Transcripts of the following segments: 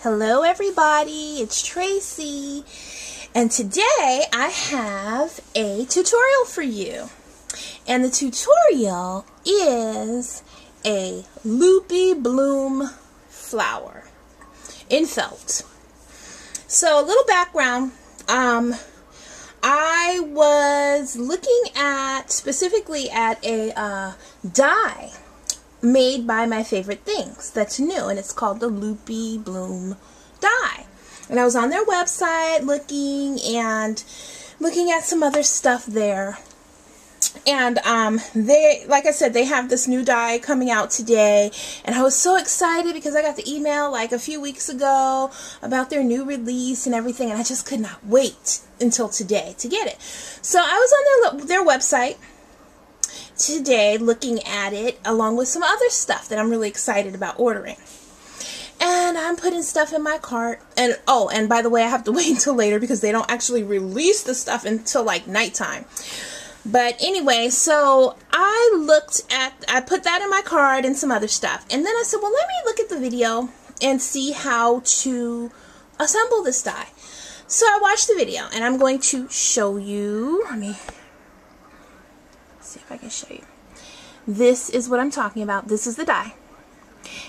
Hello everybody, it's Tracy, and today I have a tutorial for you. And the tutorial is a Loopy bloom flower in felt. So a little background, I was looking at specifically at a die made by my favorite things that's new, and it's called the Loopy bloom die. And I was on their website looking at some other stuff there, and they, like I said, they have this new die coming out today, and I was so excited because I got the email like a few weeks ago about their new release and everything, and I just could not wait until today to get it. So I was on their website today looking at it along with some other stuff that I'm really excited about ordering. And I'm putting stuff in my cart, and oh, and by the way, I have to wait until later because they don't actually release the stuff until like nighttime. But anyway, so I put that in my cart and some other stuff, and then I said, well, let me look at the video and see how to assemble this die. So I watched the video, and I'm going to show you. Let me see if I can show you. This is what I'm talking about. This is the die.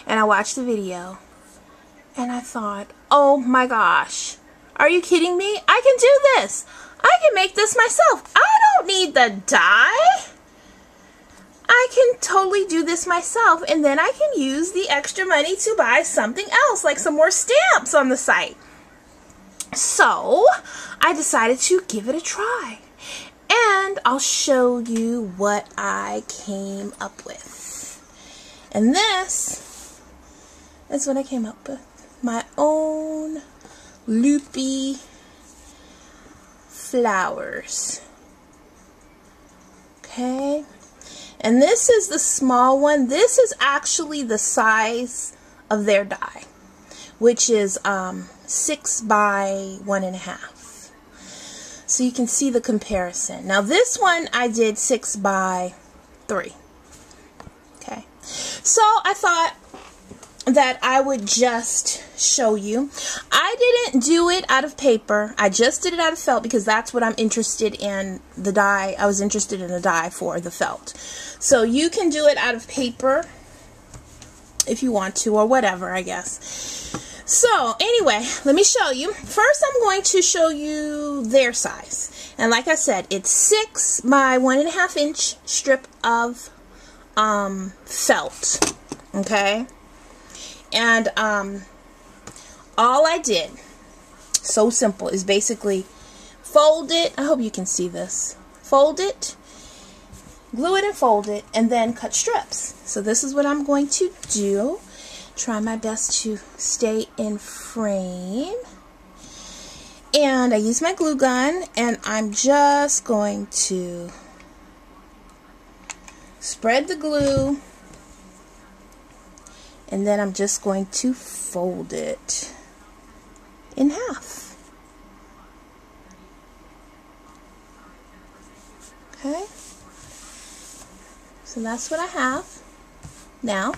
And I watched the video, and I thought, oh my gosh, are you kidding me? I can do this. I can make this myself. I don't need the die. I can totally do this myself, and then I can use the extra money to buy something else, like some more stamps on the site. So I decided to give it a try, and I'll show you what I came up with. And this is what I came up with. My own Loopy flowers. Okay, and this is the small one. This is actually the size of their die, which is 6 by 1.5. So you can see the comparison. Now this one I did 6 by 3. Okay, so I thought that I would just show you. I didn't do it out of paper. I just did it out of felt because that's what I'm interested in, the die. I was interested in the die for the felt. So you can do it out of paper if you want to, or whatever, I guess. So anyway, let me show you. First I'm going to show you their size. And like I said, it's 6 by 1.5 inch strip of felt. Okay? And all I did, so simple, is basically fold it. I hope you can see this. Fold it, glue it and fold it, and then cut strips. So this is what I'm going to do. Try my best to stay in frame. And I use my glue gun, and I'm just going to spread the glue, and then I'm just going to fold it in half. Okay, so that's what I have now.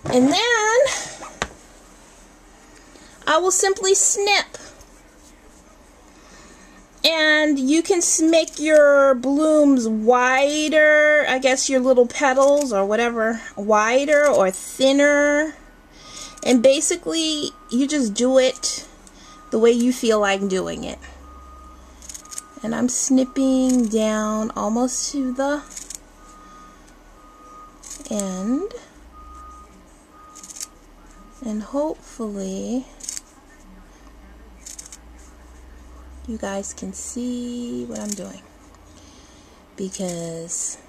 And then I will simply snip. And you can make your blooms wider, I guess your little petals or whatever, wider or thinner. And basically, you just do it the way you feel like doing it. And I'm snipping down almost to the end. And hopefully you guys can see what I'm doing, because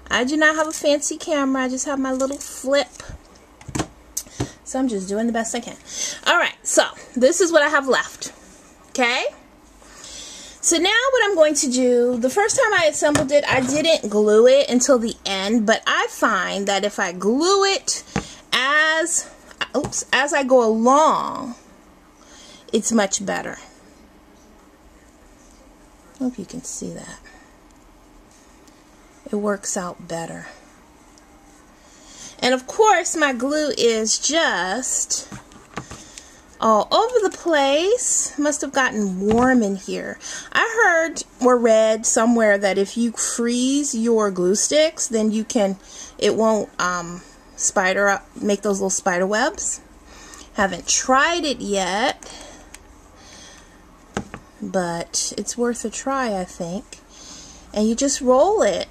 I do not have a fancy camera. I just have my little flip, so I'm just doing the best I can. Alright, so this is what I have left. Okay, so now what I'm going to do, the first time I assembled it, I didn't glue it until the end, but I find that if I glue it as I go along, it's much better. I hope you can see that. It works out better. And of course, my glue is just all over the place. Must have gotten warm in here. I heard or read somewhere that if you freeze your glue sticks, then you can, it won't make those little spider webs. Haven't tried it yet, but it's worth a try, I think. And you just roll it.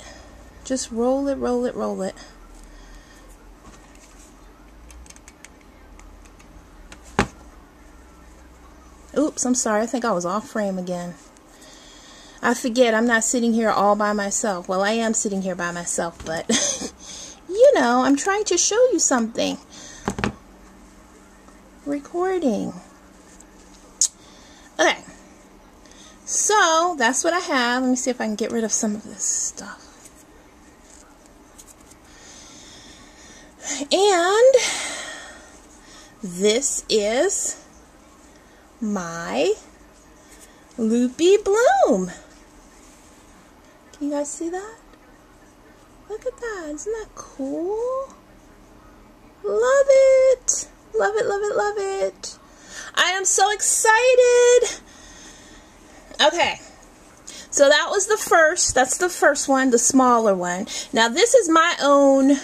Just roll it, roll it, roll it. Oops, I'm sorry. I think I was off frame again. I forget I'm not sitting here all by myself. Well, I am sitting here by myself, but you know, I'm trying to show you something. Recording. Okay. So, that's what I have. Let me see if I can get rid of some of this stuff. And this is my Loopy bloom. Can you guys see that? Look at that. Isn't that cool? Love it. Love it, love it, love it. I am so excited. Okay. So that was the first. That's the first one, the smaller one. Now this is my own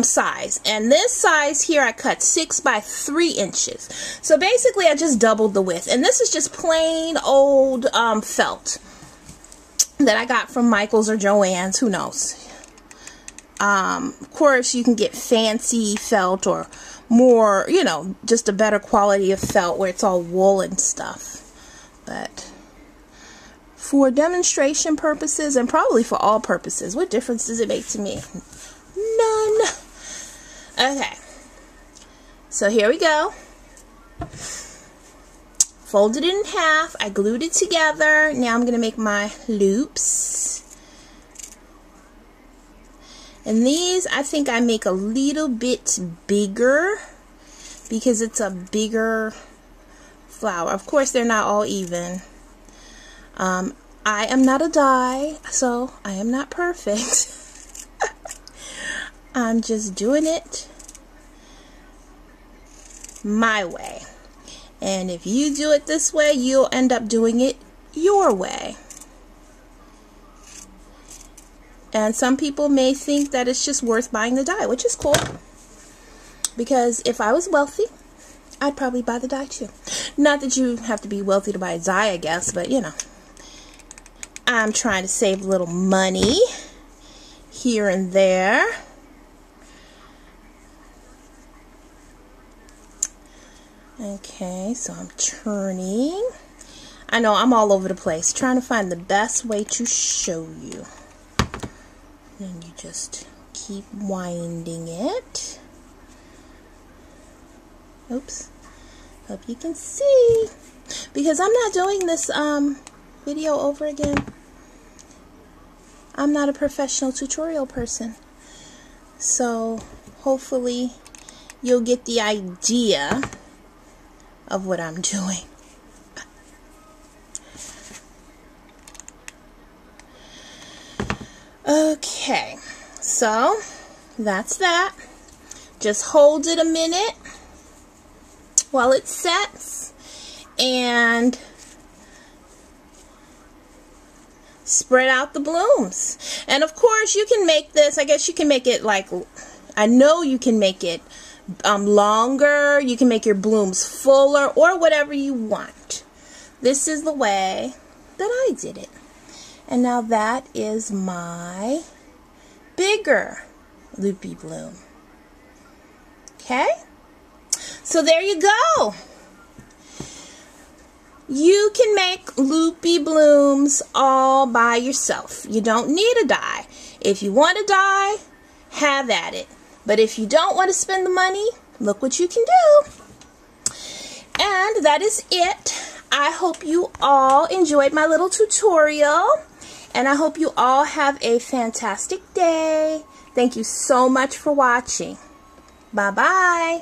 size, and this size here I cut 6 by 3 inches. So basically I just doubled the width, and this is just plain old felt that I got from Michael's or Joann's, who knows. Of course you can get fancy felt or more, you know, just a better quality of felt where it's all wool and stuff, but for demonstration purposes and probably for all purposes, what difference does it make to me? None. Okay, so here we go. Folded it in half. I glued it together. Now I'm going to make my loops. And these, I think I make a little bit bigger because it's a bigger flower. Of course, they're not all even. I am not a die, so I am not perfect. I'm just doing it my way. And if you do it this way, you'll end up doing it your way. And some people may think that it's just worth buying the die, which is cool. Because if I was wealthy, I'd probably buy the die too. Not that you have to be wealthy to buy a die, I guess, but you know. I'm trying to save a little money here and there. Okay, so I'm turning. I know I'm all over the place, trying to find the best way to show you. Then you just keep winding it. Oops. Hope you can see. Because I'm not doing this video over again. I'm not a professional tutorial person. So hopefully you'll get the idea of what I'm doing. Okay, so that's that. Just hold it a minute while it sets and spread out the blooms. And of course you can make this, I guess you can make it like, I know you can make it longer, you can make your blooms fuller or whatever you want. This is the way that I did it. And now that is my bigger Loopy bloom. Okay? So there you go. You can make Loopy blooms all by yourself. You don't need a die. If you want a die, have at it. But if you don't want to spend the money, look what you can do. And that is it. I hope you all enjoyed my little tutorial. And I hope you all have a fantastic day. Thank you so much for watching. Bye-bye.